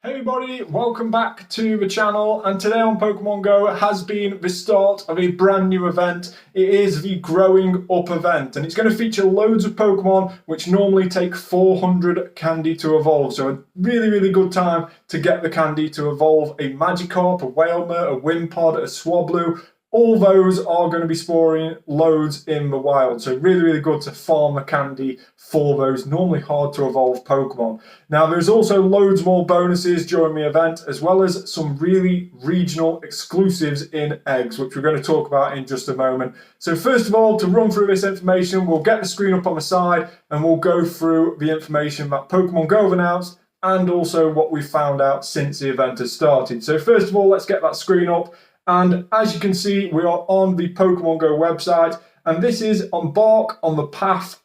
Hey everybody, welcome back to the channel, and today on Pokemon Go has been the start of a brand new event. It is the Growing Up event, and it's going to feature loads of Pokemon which normally take 400 candy to evolve. So a really good time to get the candy to evolve a Magikarp, a Wailmer, a Wimpod, a Swablu. All those are going to be spawning loads in the wild, so really good to farm the candy for those normally hard to evolve Pokemon. Now there's also loads more bonuses during the event, as well as some really regional exclusives in eggs, which we're going to talk about in just a moment. So first of all, to run through this information, we'll get the screen up on the side and we'll go through the information that Pokemon Go have announced and also what we found out since the event has started. So first of all, let's get that screen up. And as you can see, we are on the Pokemon Go website, and this is embark on the path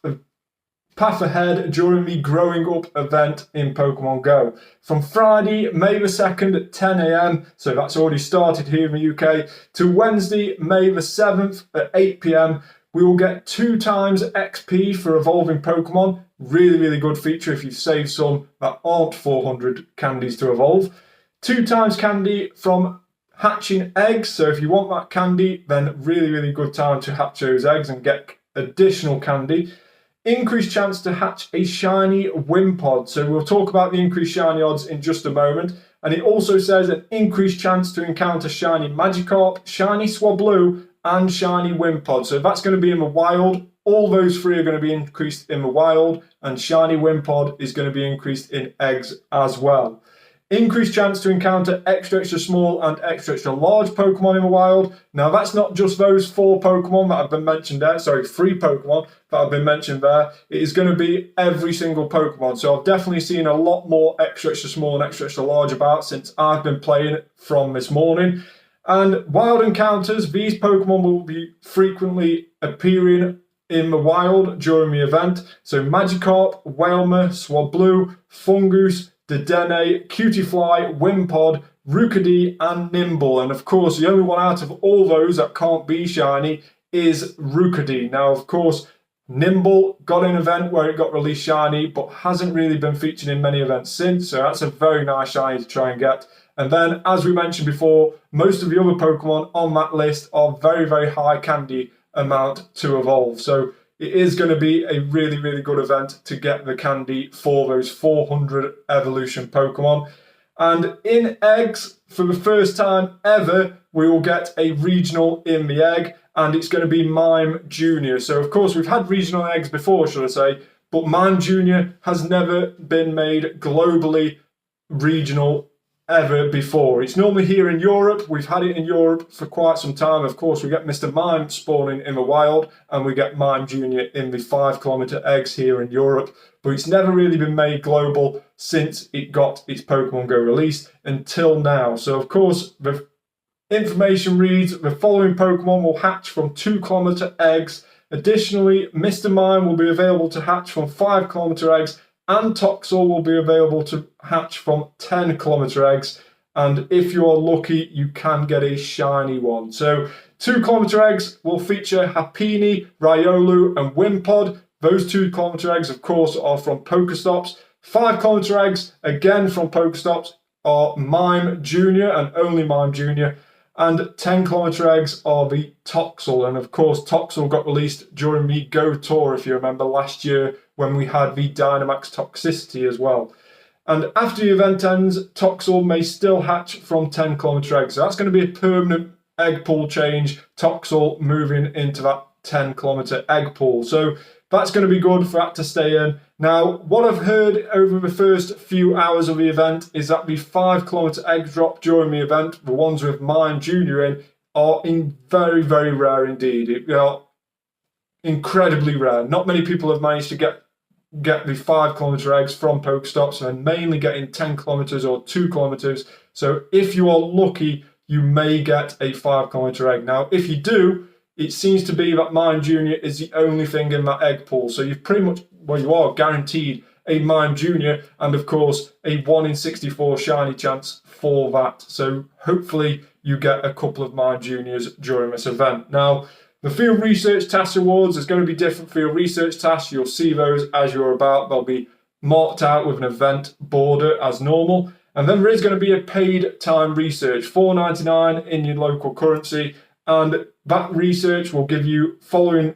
ahead during the Growing Up event in Pokemon Go. From Friday, May the 2nd at 10 AM, so that's already started here in the UK, to Wednesday, May the 7th at 8 PM, we will get 2 times XP for evolving Pokemon. Really good feature if you've saved some that aren't 400 candies to evolve. 2 times candy from hatching eggs, so if you want that candy, then really good time to hatch those eggs and get additional candy. Increased chance to hatch a shiny Wimpod, so we'll talk about the increased shiny odds in just a moment. And it also says an increased chance to encounter shiny Magikarp, shiny Swablu and shiny Wimpod, so that's going to be in the wild. All those 3 are going to be increased in the wild, and shiny Wimpod is going to be increased in eggs as well. Increased chance to encounter extra small and extra large Pokemon in the wild. Now that's not just those 4 Pokemon that have been mentioned there, 3 Pokemon that have been mentioned there. It is going to be every single Pokemon. So I've definitely seen a lot more extra small and extra large about since I've been playing from this morning. And wild encounters, these Pokemon will be frequently appearing in the wild during the event. So Magikarp, Wailmer, Swablu, Fungus, Dedenne, Cutiefly, Wimpod, Rookidee and Nimble. And of course, the only one out of all those that can't be shiny is Rookidee. Now, of course, Nimble got an event where it got released shiny, but hasn't really been featured in many events since. So that's a very nice shiny to try and get. And then, as we mentioned before, most of the other Pokemon on that list are very high candy amount to evolve. So it is going to be a really good event to get the candy for those 400 evolution Pokemon. And in eggs, for the first time ever, we will get a regional in the egg, and it's going to be Mime Junior. So of course we've had regional eggs before, should I say, but Mime Junior has never been made globally regional ever before. It's normally here in Europe. We've had it in Europe for quite some time. Of course, we get Mr. Mime spawning in the wild, and we get Mime Junior in the 5-kilometer eggs here in Europe. But it's never really been made global since it got its Pokemon Go release until now. So of course, the information reads the following Pokemon will hatch from 2-kilometer eggs. Additionally, Mr. Mime will be available to hatch from 5-kilometer eggs, and Toxel will be available to hatch from 10-kilometer eggs. And if you are lucky, you can get a shiny one. So 2-kilometer eggs will feature Happiny, Riolu and Wimpod. Those 2-kilometer eggs, of course, are from Pokestops. 5-kilometer eggs, again from Pokestops, are Mime Junior and only Mime Junior. And 10-kilometer eggs are the Toxel. And of course, Toxel got released during the Go Tour, if you remember, last year when we had the Dynamax Toxicity as well. And after the event ends, Toxel may still hatch from 10-kilometer eggs. So that's going to be a permanent egg pool change, Toxel moving into that 10-kilometer egg pool. So that's going to be good for that to stay in. Now, what I've heard over the first few hours of the event is that the 5-kilometer egg drop during the event, the ones with Mime Junior in, are very rare indeed. They are incredibly rare. Not many people have managed to get the 5-kilometer eggs from Pokestops, and mainly getting 10 kilometers or 2 kilometers. So if you are lucky, you may get a 5-kilometer egg. Now, if you do, it seems to be that Mime Junior is the only thing in that egg pool. So you've pretty much, well, you are guaranteed a Mime Junior, and of course a 1 in 64 shiny chance for that. So hopefully you get a couple of Mime Juniors during this event. Now, the Field Research Task Awards is going to be different field research tasks. You'll see those as you're about. They'll be marked out with an event border as normal. And then there is going to be a paid time research, $4.99 in your local currency, and that research will give you following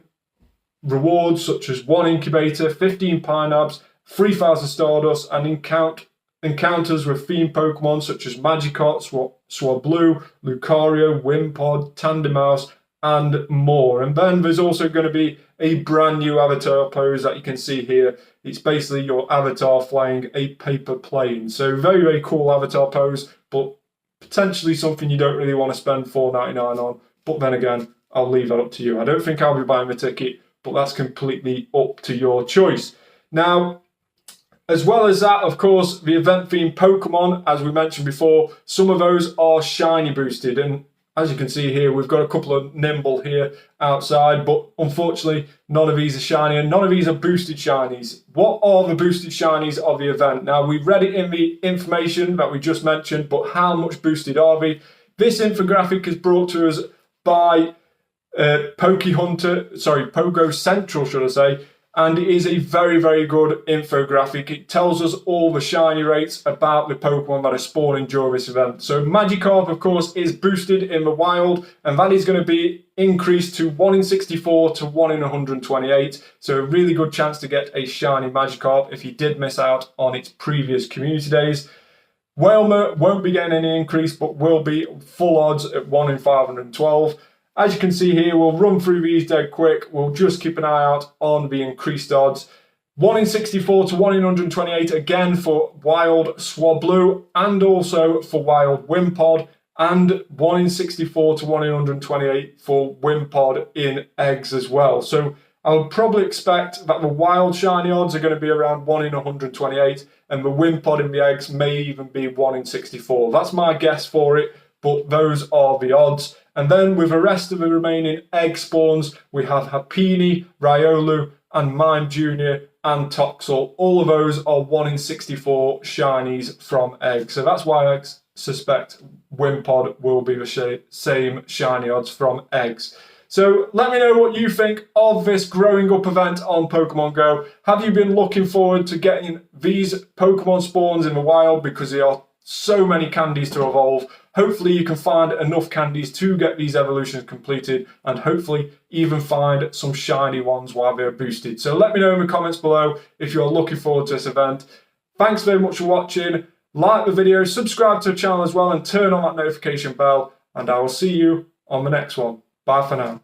rewards such as 1 incubator, 15 pineapples, 3,000 Stardust, and encounters with themed Pokemon such as Magikarp, Swablu, Lucario, Wimpod, Tandemaus, and more. And then there's also going to be a brand new avatar pose that you can see here. It's basically your avatar flying a paper plane. So very, very cool avatar pose, but potentially something you don't really want to spend $4.99 on. But then again, I'll leave that up to you. I don't think I'll be buying the ticket, but that's completely up to your choice. Now, as well as that, of course, the event-themed Pokemon, as we mentioned before, some of those are shiny boosted. And as you can see here, we've got a couple of Nimble here outside, but unfortunately, none of these are shiny and none of these are boosted shinies. What are the boosted shinies of the event? Now, we've read it in the information that we just mentioned, but how much boosted are they? This infographic is brought to us by Pogo Central, should I say, and it is a very, very good infographic. It tells us all the shiny rates about the Pokemon that are spawning during this event. So Magikarp, of course, is boosted in the wild, and that is going to be increased to 1 in 64 to 1 in 128. So a really good chance to get a shiny Magikarp if you did miss out on its previous community days. Whalmer won't be getting any increase, but will be full odds at 1 in 512. As you can see here, we'll run through these dead quick. We'll just keep an eye out on the increased odds. 1 in 64 to 1 in 128 again for Wild Swablu and also for Wild Wimpod, and 1 in 64 to 1 in 128 for Wimpod in eggs as well. So I would probably expect that the Wild shiny odds are going to be around 1 in 128, and the Wimpod in the eggs may even be 1 in 64. That's my guess for it, but those are the odds. And then with the rest of the remaining egg spawns, we have Happiny, Riolu, and Mime Jr. and Toxel. All of those are 1 in 64 shinies from eggs. So that's why I suspect Wimpod will be the same shiny odds from eggs. So let me know what you think of this growing up event on Pokemon Go. Have you been looking forward to getting these Pokemon spawns in the wild, because there are so many candies to evolve? Hopefully you can find enough candies to get these evolutions completed, and hopefully even find some shiny ones while they're boosted. So let me know in the comments below if you're looking forward to this event. Thanks very much for watching. Like the video, subscribe to the channel as well, and turn on that notification bell, and I will see you on the next one. Bye for now.